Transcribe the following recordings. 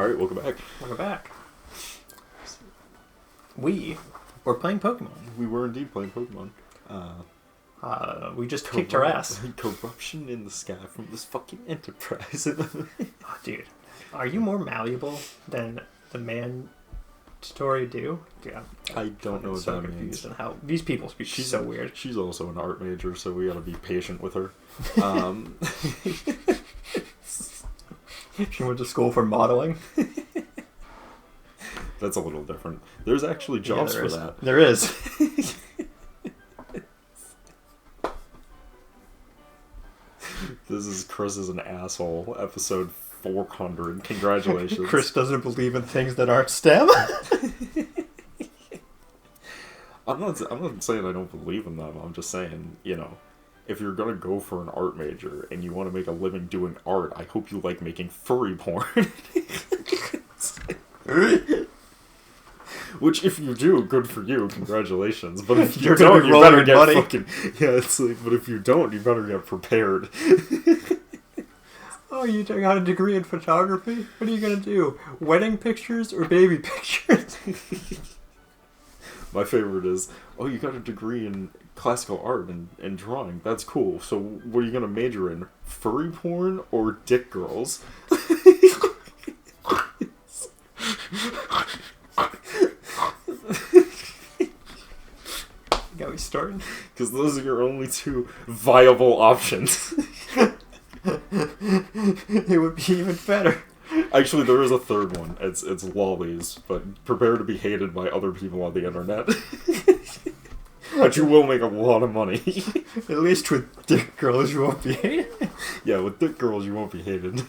Alright, welcome back. Welcome back. We were playing Pokemon. We were indeed playing Pokemon. We just kicked our ass. Corruption in the sky from this fucking enterprise. Oh, dude, are you more malleable than the man story do? Dude, I don't know what so that confused means. on how these people speak. She's so weird. She's also an art major, so we gotta be patient with her. She went to school for modeling. That's a little different. There's actually jobs for that. There is. This is Chris is an asshole, episode 400. Congratulations. Chris doesn't believe in things that aren't STEM. I'm not saying I don't believe in them. I'm just saying, you know, if you're gonna go for an art major and you want to make a living doing art, I hope you like making furry porn. Which, if you do, good for you. Congratulations. But if you don't, you better get money. It's like, but if you don't, you better get prepared. Oh, you got a degree in photography? What are you gonna do? Wedding pictures or baby pictures? My favorite is, oh, you got a degree in classical art and drawing. That's cool. So what are you going to major in? Furry porn or dick girls? Got me started. Because those are your only two viable options. It would be even better. Actually, there is a third one. It's lollies, but prepare to be hated by other people on the internet. But you will make a lot of money. At least with dick girls, you won't be hated. Yeah, with dick girls, you won't be hated.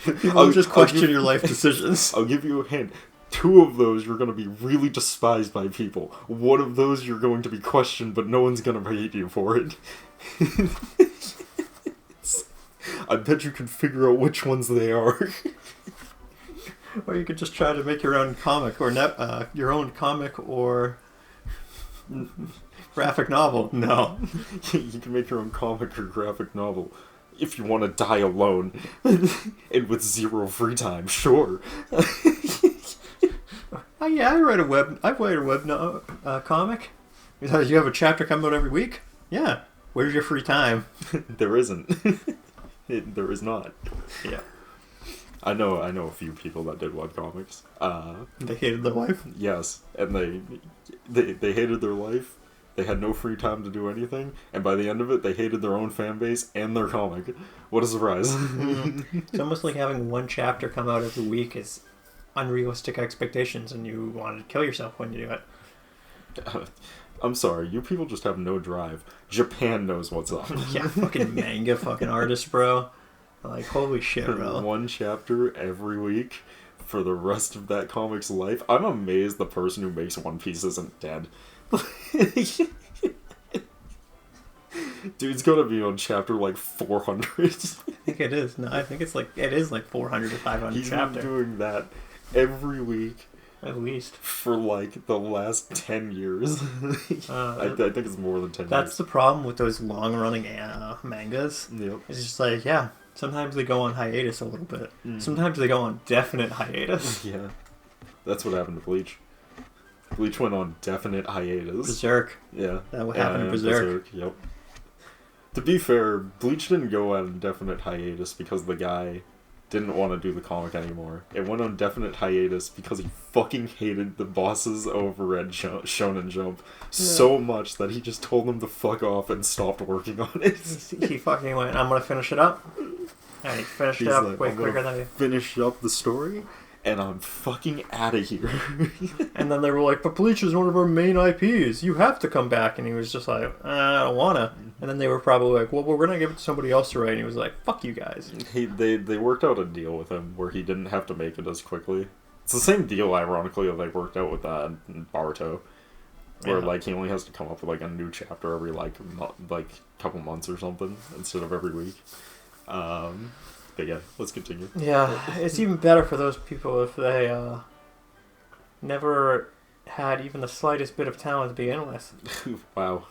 People will just question your life decisions. I'll give you a hint. 2 of those you're going to be really despised by people. 1 of those you're going to be questioned, but no one's going to hate you for it. I bet you can figure out which ones they are. Or you could just try to make your own comic or graphic novel. No. You can make your own comic or graphic novel. If you want to die alone and with 0 free time, sure. Oh yeah, I write a web comic. You have a chapter coming out every week? Yeah. Where's your free time? There isn't. There is not. Yeah. I know a few people that did webcomics. They hated their life? Yes. And they hated their life. They had no free time to do anything. And by the end of it, they hated their own fan base and their comic. What a surprise. It's almost like having one chapter come out every week is unrealistic expectations and you want to kill yourself when you do it. I'm sorry, you people just have no drive. Japan knows what's up. Yeah, fucking manga fucking artists, bro. Like, holy shit, bro. 1 chapter every week for the rest of that comic's life. I'm amazed the person who makes One Piece isn't dead. Dude's gonna be on chapter like 400. I think it is. No, I think it is like 400 to 500 chapter. He's been doing that every week. At least. For like the last 10 years. I think it's more than 10 years. That's the problem with those long-running mangas. Yep. It's just like, yeah, sometimes they go on hiatus a little bit. Sometimes they go on definite hiatus. Yeah. That's what happened to Bleach. Bleach went on definite hiatus. Berserk. Yeah. That what happened to Berserk. Yep. To be fair, Bleach didn't go on definite hiatus because the guy didn't want to do the comic anymore. It went on definite hiatus because he fucking hated the bosses over at Shonen Jump so much that he just told them to fuck off and stopped working on it. He fucking went, I'm gonna finish it up. And he finished it up like, way quicker than he... Finish up the story, and I'm fucking out of here. And then they were like, but Bleach is one of our main IPs. You have to come back. And he was just like, I don't wanna. And then they were probably like, well, we're gonna give it to somebody else to write. And he was like, fuck you guys. They worked out a deal with him where he didn't have to make it as quickly. It's the same deal, ironically, that they worked out with Baruto. Where, like, he only has to come up with, like, a new chapter every, like couple months or something, instead of every week. But yeah, let's continue. Yeah, it's even better for those people if they never had even the slightest bit of talent to begin with. Wow.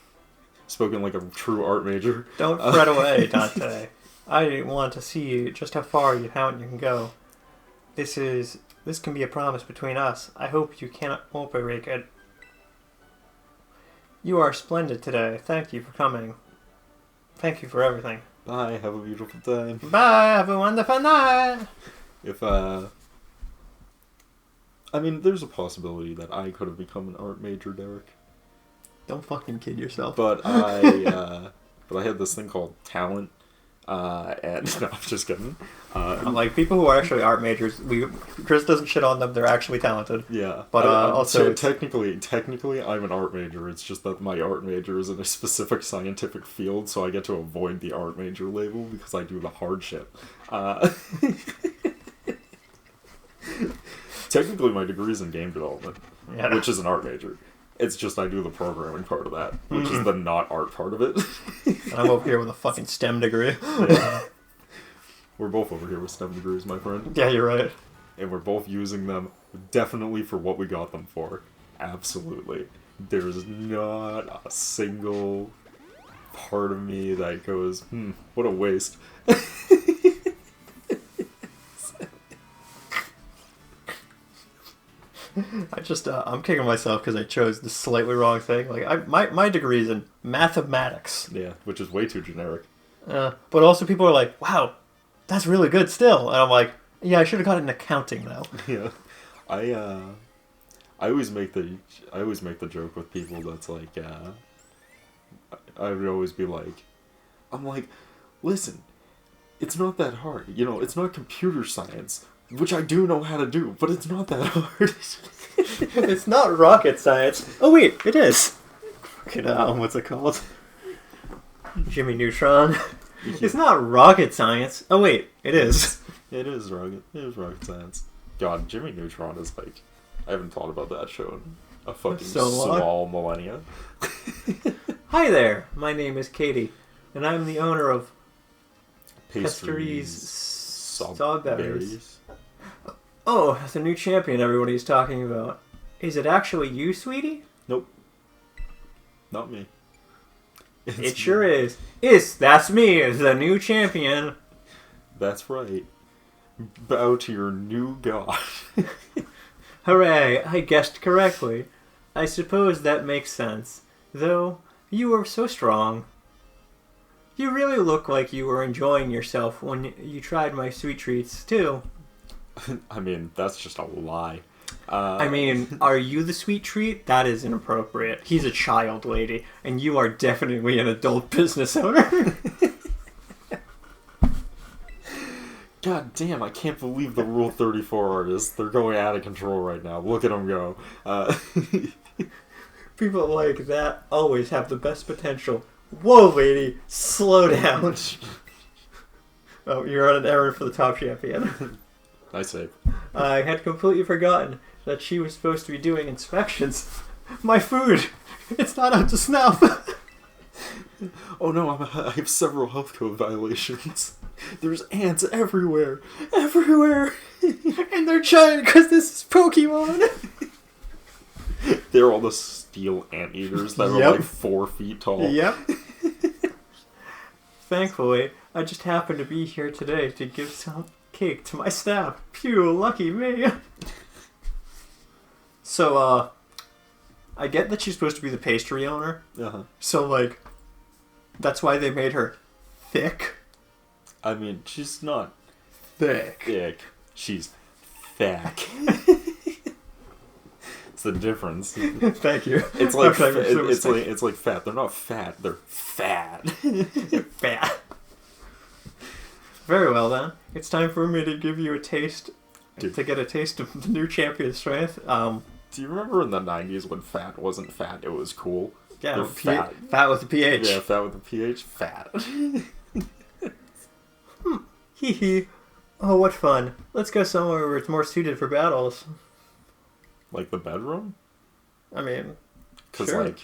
Spoken like a true art major. Don't fret away, Dante. I want to see just how far you can go. This can be a promise between us. I hope you won't break it. You are splendid today. Thank you for coming. Thank you for everything. Bye, have a beautiful time. Bye, have a wonderful night. If, I mean, there's a possibility that I could have become an art major, Derek. Don't fucking kid yourself. But I had this thing called talent, and no, I'm just kidding. Like, people who are actually art majors, Chris doesn't shit on them, they're actually talented. Yeah. But also... Technically, I'm an art major, it's just that my art major is in a specific scientific field, so I get to avoid the art major label because I do the hard shit. Technically, my degree is in game development, which is an art major. It's just I do the programming part of that, which is the not art part of it. And I'm over here with a fucking STEM degree. Yeah. We're both over here with STEM degrees, my friend. Yeah, you're right. And we're both using them definitely for what we got them for. Absolutely. There's not a single part of me that goes, what a waste. I'm kicking myself because I chose the slightly wrong thing. Like, my degree is in mathematics. Yeah, which is way too generic. But also people are like, wow, that's really good still. And I'm like, yeah, I should have got an accounting though. Yeah. I always make the joke with people that's like, I would always be like, I'm like, listen, it's not that hard. You know, it's not computer science, which I do know how to do, but it's not that hard. It's not rocket science. Oh wait, it is. Fucking what's it called? Jimmy Neutron. It's not rocket science. Oh wait, it is. It is rocket science. God, Jimmy Neutron is like, I haven't thought about that show in a fucking small millennia. Hi there, my name is Katie, and I'm the owner of Pastries Strawberries. Oh, that's a new champion everybody's talking about. Is it actually you, sweetie? Nope. Not me. It sure is. That's me, as the new champion. That's right. Bow to your new god. Hooray, I guessed correctly. I suppose that makes sense. Though, you are so strong. You really look like you were enjoying yourself when you tried my sweet treats, too. I mean, that's just a lie. Are you the sweet treat? That is inappropriate. He's a child lady, and you are definitely an adult business owner. God damn, I can't believe the Rule 34 artists. They're going out of control right now. Look at them go. People like that always have the best potential. Whoa, lady, slow down. Oh, you're on an errand for the top champion. Nice save. I had completely forgotten that she was supposed to be doing inspections. My food! It's not up to snuff! Oh no, I have several health code violations. There's ants everywhere! Everywhere! And they're giant because this is Pokemon! They're all the steel anteaters that are like 4 feet tall. Yep. Thankfully, I just happened to be here today to give some cake to my staff. Phew, lucky me. So, I get that she's supposed to be the pastry owner. Uh-huh. So, like, that's why they made her thick. I mean, she's not thick. She's thick. It's the difference. Thank you. It's like it's like fat. They're not fat. They're fat. Fat. Very well then. It's time for me to give you a taste. Dude. To get a taste of the new champion strength. Do you remember in the 90s when fat wasn't fat? It was cool. Yeah, fat. Fat with a PH. Yeah, fat with a PH. Fat. Hee hee. Oh, what fun. Let's go somewhere where it's more suited for battles. Like the bedroom? I mean, because sure. like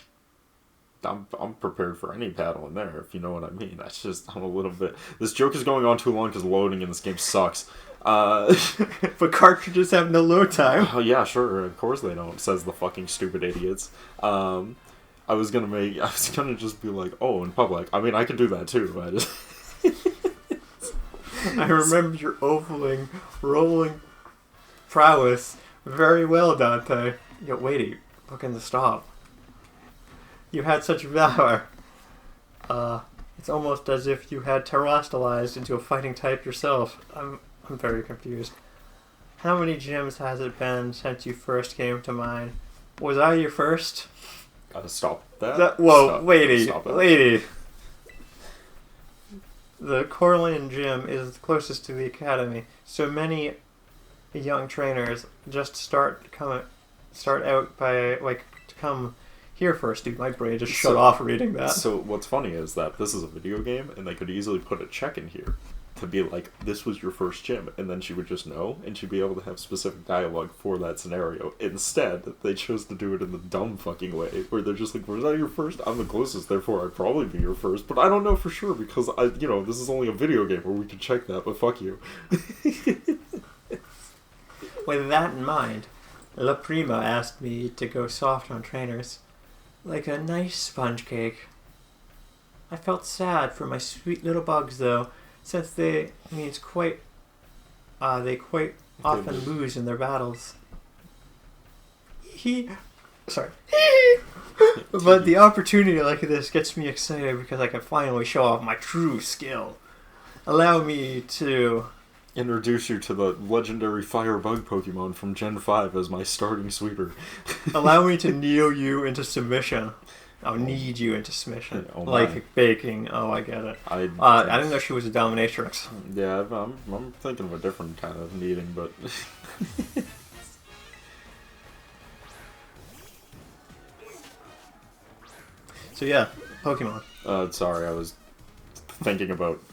I'm prepared for any battle in there, if you know what I mean. That's just, I'm a little bit... This joke is going on too long because loading in this game sucks. But cartridges have no load time. Oh yeah, sure, of course they don't, says the fucking stupid idiots. I was gonna just be like, oh, in public. I mean, I can do that too. I just... I remember your ovaling, rolling prowess. Very well, Dante. Yo, wait, fucking stop. You had such valor. It's almost as if you had terrestrialized into a fighting type yourself. I'm very confused. How many gyms has it been since you first came to mine? Was I your first? Gotta stop that. Whoa, lady. The Corlian gym is closest to the academy, so many young trainers just start out by to come here first. Dude, my brain just shut off reading that. So what's funny is that this is a video game, and they could easily put a check in here to be like, this was your first gym, and then she would just know, and she'd be able to have specific dialogue for that scenario. Instead, they chose to do it in the dumb fucking way, where they're just like, was that your first? I'm the closest, therefore I'd probably be your first, but I don't know for sure, because, this is only a video game where we can check that, but fuck you. With that in mind, La Prima asked me to go soft on trainers, like a nice sponge cake. I felt sad for my sweet little bugs, though, since they quite often lose in their battles. But the opportunity like this gets me excited because I can finally show off my true skill. Allow me to introduce you to the legendary fire bug Pokemon from Gen 5 as my starting sweeper. Allow me to kneel you into submission. I'll need you into submission. Like baking. Oh, I get it. I didn't know she was a dominatrix. Yeah, I'm thinking of a different kind of kneading, but... So yeah, Pokemon. Sorry, I was thinking about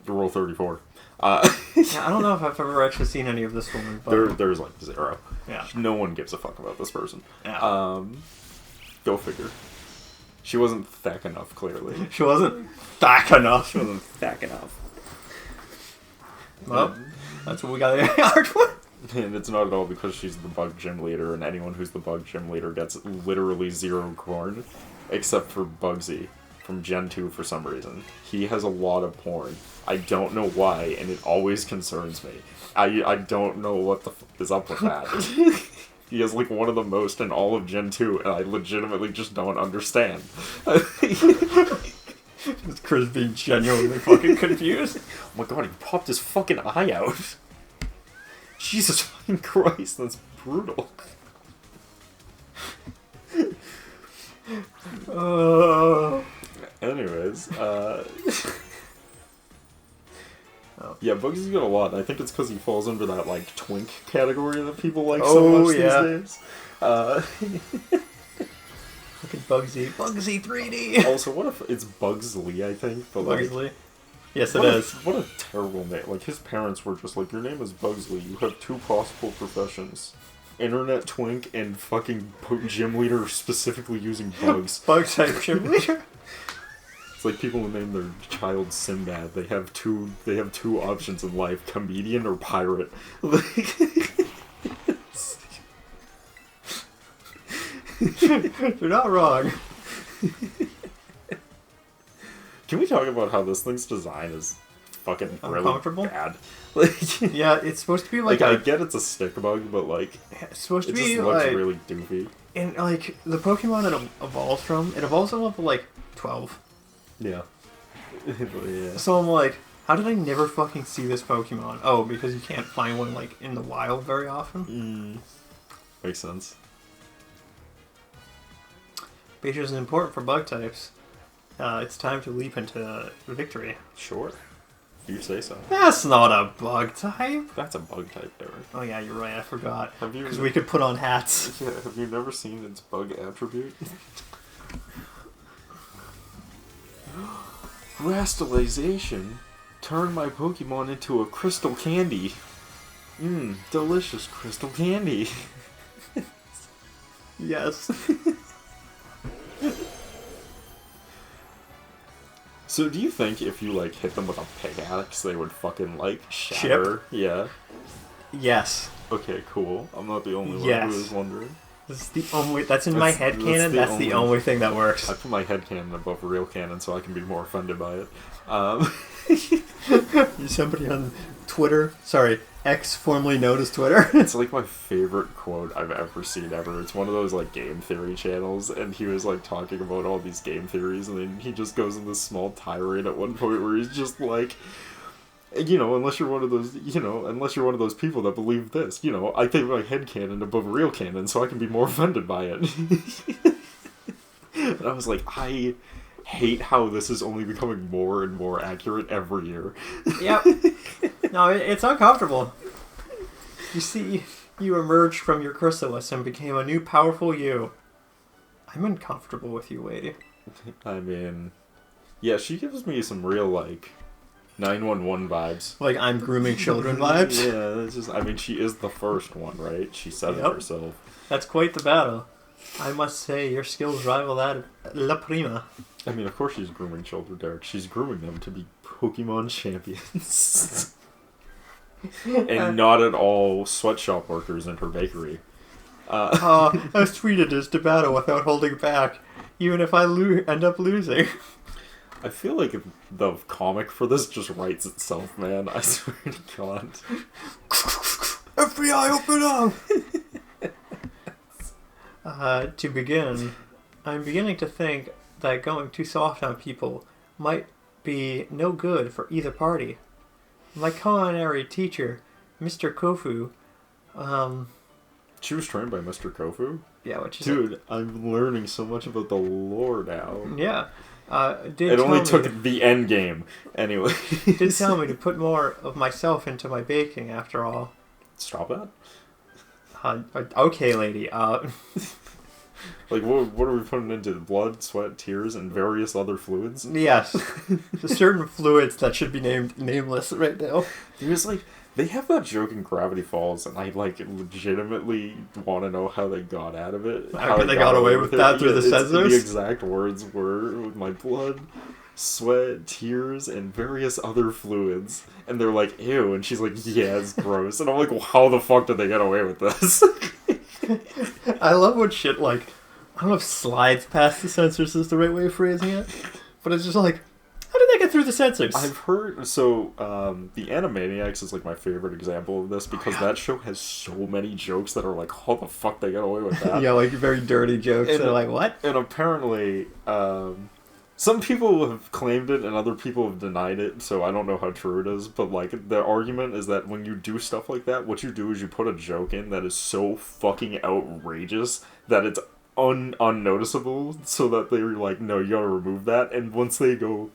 Rule 34. Yeah, I don't know if I've ever actually seen any of this one. But... There's like 0. Yeah. No one gives a fuck about this person. Yeah. Go figure. She wasn't thick enough, clearly. She wasn't thick enough. She wasn't thick enough. Well, that's what we got the art for. And it's not at all because she's the bug gym leader, and anyone who's the bug gym leader gets literally 0 corn, except for Bugsy from Gen 2 for some reason. He has a lot of porn. I don't know why, and it always concerns me. I don't know what the fuck is up with that. He has like one of the most in all of Gen 2, and I legitimately just don't understand. Chris being genuinely fucking confused. Oh my god, he popped his fucking eye out. Jesus fucking Christ, that's brutal. Anyways, yeah, Bugsy's got a lot. I think it's because he falls under that, like, twink category that people like so much these days. Fucking Bugsy. Bugsy 3D! Also, what if it's Bugsley, I think? But Bugsley? Yes, it is. What a terrible name. Like, his parents were just like, your name is Bugsley. You have 2 possible professions. Internet twink and fucking gym leader specifically using bugs. Bug-type gym leader? It's like people who name their child Sinbad. They have two options in life: comedian or pirate. You're not wrong. Can we talk about how this thing's design is fucking really bad? Yeah, it's supposed to be like I get it's a stick bug, but like it's supposed to it be just looks really doofy. And like the Pokemon it evolves from, it evolves to level like 12. Yeah. Yeah. So I'm like, how did I never fucking see this Pokemon? Oh, because you can't find one like in the wild very often. Makes sense. Beaches is important for bug types. It's time to leap into victory. Sure. You say so. That's not a bug type. That's a bug type, Derek. Oh yeah, you're right. I forgot. Because we could put on hats. Yeah. Have you never seen its bug attribute? Rastalization. Turn my Pokemon into a crystal candy. Delicious crystal candy. Yes. So do you think if you like hit them with a pickaxe, they would fucking like shatter? Chip? Yeah. Yes. Okay, cool. I'm not the only one who was wondering. That's the only. That's in my headcanon. That's the only thing that works. I put my headcanon above real canon so I can be more offended by it. You're somebody on Twitter. Sorry, X, formerly known as Twitter. It's like my favorite quote I've ever seen ever. It's one of those like game theory channels, and he was like talking about all these game theories, and then he just goes in this small tirade at one point where he's just like, unless you're one of those, unless you're one of those people that believe this, I think my head canon above real canon, so I can be more offended by it. And I was like, I hate how this is only becoming more and more accurate every year. Yep. No, it's uncomfortable. You see, you emerged from your chrysalis and became a new powerful you. I'm uncomfortable with you, lady. I mean, yeah, she gives me some real, 911 vibes. Like, I'm grooming children vibes? Yeah, that's just, I mean, she is the first one, right? She said it herself. That's quite the battle. I must say, your skills rival that of La Prima. I mean, of course she's grooming children, Derek. She's grooming them to be Pokemon champions. And not at all sweatshop workers in her bakery. I was tweeted as to battle without holding back, even if I end up losing. I feel like the comic for this just writes itself, man. I swear to God. FBI, open up! To begin, I'm beginning to think that going too soft on people might be no good for either party. My culinary teacher, Mr. Kofu, She was trained by Mr. Kofu? Yeah, which is... Dude, I'm learning so much about the lore now. Yeah. It only took the end game. Anyway. Did tell me to put more of myself into my baking, after all. Stop that? Okay, lady. Like, what are we putting into? Blood, sweat, tears, and various other fluids? Yes. There's certain fluids that should be named nameless right now. There's they have that joke in Gravity Falls, and I legitimately want to know how they got out of it. How they got away with that through the censors? The exact words were, with my blood, sweat, tears, and various other fluids. And they're like, ew, and she's like, yeah, it's gross. And I'm like, well, how the fuck did they get away with this? I love when shit I don't know if slides past the censors is the right way of phrasing it, but it's just like, how did they get through the censors? I've heard, the Animaniacs is my favorite example of this because that show has so many jokes that are like, how the fuck they get away with that? Yeah, very dirty jokes. And they're like, what? And apparently, some people have claimed it and other people have denied it, so I don't know how true it is, but the argument is that when you do stuff like that, what you do is you put a joke in that is so fucking outrageous that it's unnoticeable, so that they're like, no, you gotta remove that, and once they go...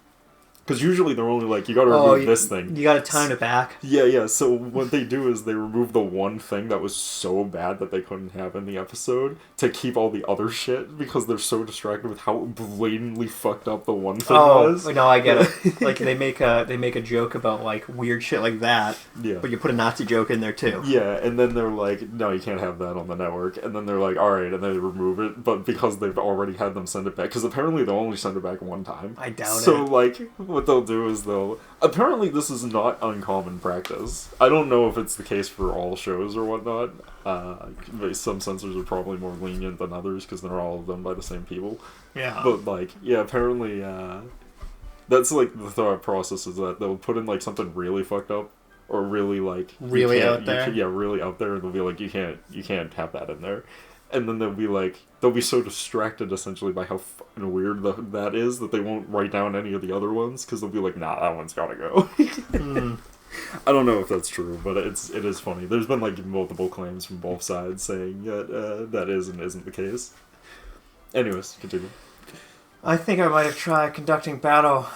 Because usually they're only like, you gotta remove this thing. You gotta time it back. Yeah, so what they do is they remove the one thing that was so bad that they couldn't have in the episode to keep all the other shit because they're so distracted with how blatantly fucked up the one thing was. Oh, no, I get it. They make a joke about weird shit like that, yeah. But you put a Nazi joke in there too. Yeah, and then they're like, no, you can't have that on the network. And then they're like, alright, and they remove it, but because they've already had them send it back, because apparently they'll only send it back one time. I doubt it. So, what they'll do is apparently this is not uncommon practice. I don't know if it's the case for all shows or whatnot. Some censors are probably more lenient than others because they're all done by the same people. Yeah. But apparently that's the thought process is that they'll put in something really fucked up or really really out there. Really out there, and they'll be like, you can't have that in there. And then they'll be so distracted essentially by how fucking weird that is that they won't write down any of the other ones because they'll be like, nah, that one's gotta go. I don't know if that's true, but it is funny. There's been multiple claims from both sides saying that that is and isn't the case. Anyways, continue. I think I might have tried conducting battle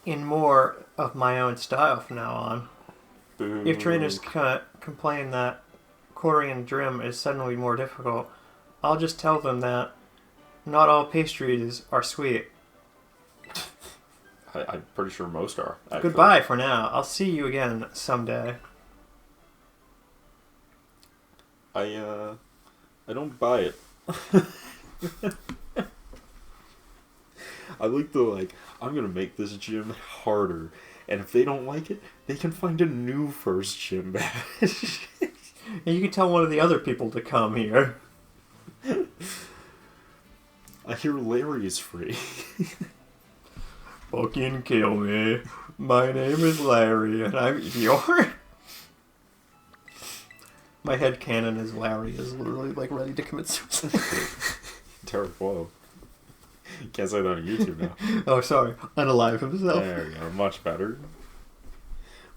in more of my own style from now on. Boo. If trainers complain that quartering in Drim is suddenly more difficult, I'll just tell them that not all pastries are sweet. I'm pretty sure most are. Actually. Goodbye for now. I'll see you again someday. I don't buy it. I like I'm gonna make this gym harder, and if they don't like it, they can find a new first gym badge. And you can tell one of the other people to come here. I hear Larry's free. Fucking kill me. My name is Larry, and I'm Eeyore. My headcanon is Larry is literally like ready to commit suicide. Derek, whoa. You can't say that on YouTube now. Oh, sorry. Unalive himself. There we go. Much better.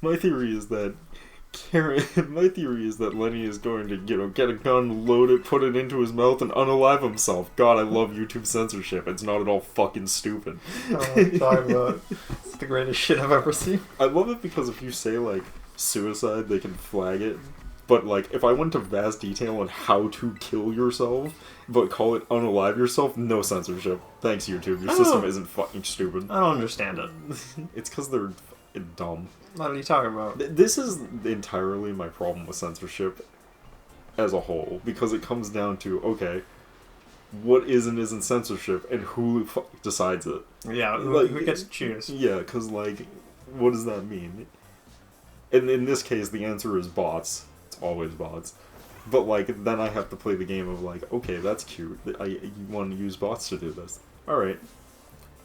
My theory is that Lenny is going to, get a gun, load it, put it into his mouth, and unalive himself. God, I love YouTube censorship. It's not at all fucking stupid. Sorry about it. It's the greatest shit I've ever seen. I love it because if you say, like, suicide, they can flag it. But, like, if I went to vast detail on how to kill yourself, but call it unalive yourself, no censorship. Thanks, YouTube. Your system isn't fucking stupid. I don't understand it. It's because they're dumb. What are you talking about? This is entirely my problem with censorship as a whole, because it comes down to, okay, what is and isn't censorship, and who decides it? Yeah, like, who gets to choose? Yeah, because, like, what does that mean? And in this case, the answer is bots. It's always bots. But, like, then I have to play the game of, like, okay, that's cute. You want to use bots to do this. Alright.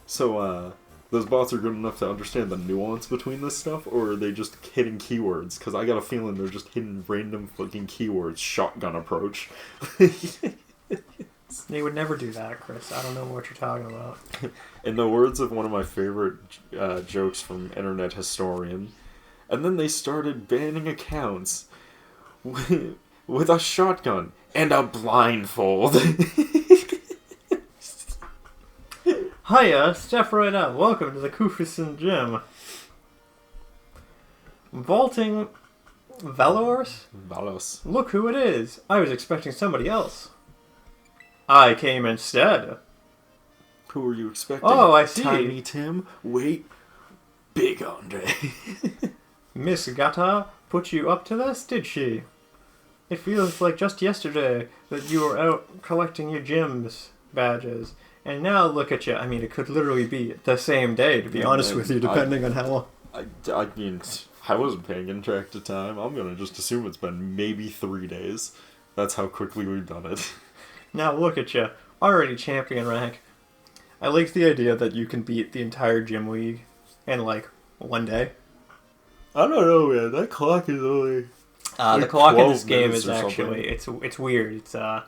So, those bots are good enough to understand the nuance between this stuff, or are they just hitting keywords? Because I got a feeling they're just hitting random fucking keywords. Shotgun approach. They would never do that, Chris. I don't know what you're talking about. In the words of one of my favorite jokes from Internet Historian, and then they started banning accounts with a shotgun and a blindfold. Hiya, step right up. Welcome to the Kufusin Gym. Vaulting Valors? Valos. Look who it is. I was expecting somebody else. I came instead. Who were you expecting? Oh, I see. Tiny Tim? Wait. Big Andre. Miss Gata put you up to this, did she? It feels like just yesterday that you were out collecting your gym's badges. And now look at you. I mean, it could literally be the same day, to be honest with you, depending on how... I mean, I wasn't paying in track to time. I'm going to just assume it's been maybe 3 days. That's how quickly we've done it. Now look at you. Already champion rank. I like the idea that you can beat the entire gym league in, like, 1 day. I don't know, man. That clock is only... the clock in this game is actually... It's weird. It's, I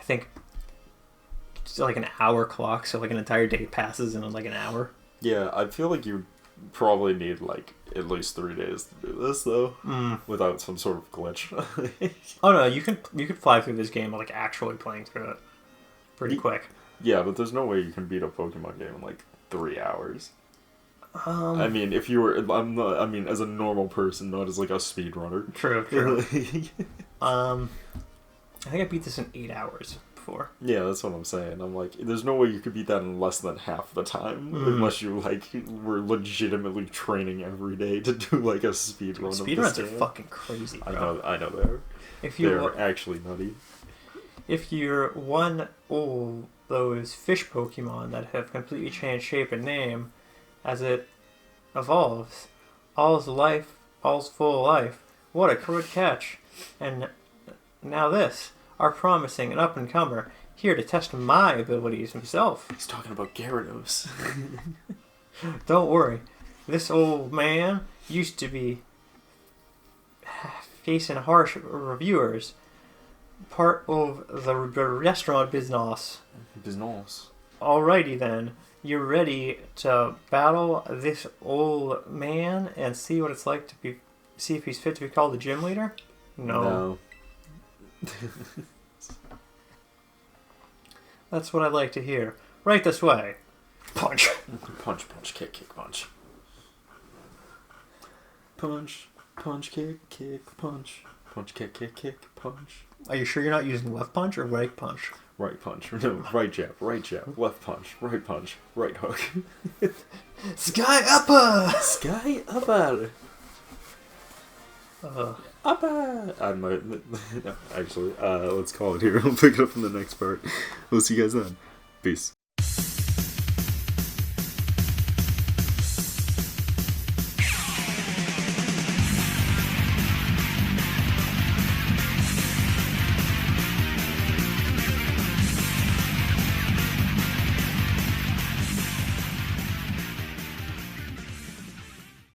think... It's like an hour clock, so like an entire day passes in like an hour. Yeah, I feel like you probably need like at least 3 days to do this though, without some sort of glitch. Oh no, you could fly through this game like actually playing through it pretty quick. Yeah, but there's no way you can beat a Pokemon game in like 3 hours. I mean, if you were, I mean, as a normal person, not as like a speedrunner. True. I think I beat this in 8 hours. Yeah, that's what I'm saying. I'm like, there's no way you could beat that in less than half the time, unless you like were legitimately training every day to do like a speed run. Speedruns are fucking crazy, bro. I know they are. They're actually nutty. If you're those fish Pokemon that have completely changed shape and name as it evolves, all's full of life. What a good catch! And now this. Are promising an up-and-comer, here to test my abilities himself. He's talking about Gyarados. Don't worry, this old man used to be facing harsh reviewers, part of the restaurant business. Alrighty then, you ready to battle this old man and see what it's like to see if he's fit to be called the gym leader? No. That's what I like to hear. Right this way. Punch. Punch, kick, punch. Punch, kick, punch. Punch, kick, punch. Are you sure you're not using left punch or right punch? Right punch. No, right jab, left punch, right hook. Sky upper! Sky upper! Upper! Actually, let's call it here. I'll pick it up in the next part. We'll see you guys then. Peace.